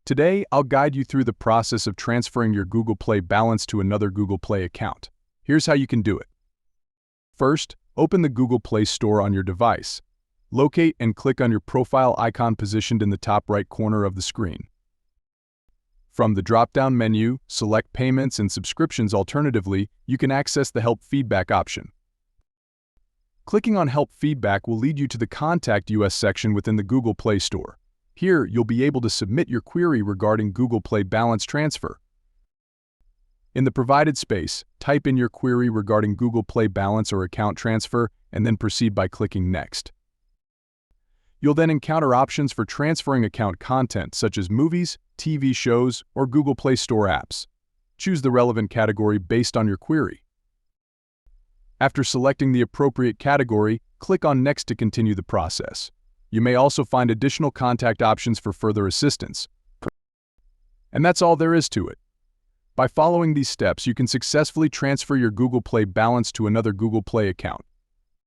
Today, I'll guide you through the process of transferring your Google Play balance to another Google Play account. Here's how you can do it. First, open the Google Play Store on your device. Locate and click on your profile icon positioned in the top right corner of the screen. From the drop-down menu, select Payments and Subscriptions. Alternatively, you can access the Help Feedback option. Clicking on Help Feedback will lead you to the Contact Us section within the Google Play Store. Here, you'll be able to submit your query regarding Google Play balance transfer. In the provided space, type in your query regarding Google Play balance or account transfer, and then proceed by clicking Next. You'll then encounter options for transferring account content such as movies, TV shows, or Google Play Store apps. Choose the relevant category based on your query. After selecting the appropriate category, click on Next to continue the process. You may also find additional contact options for further assistance. And that's all there is to it. By following these steps, you can successfully transfer your Google Play balance to another Google Play account.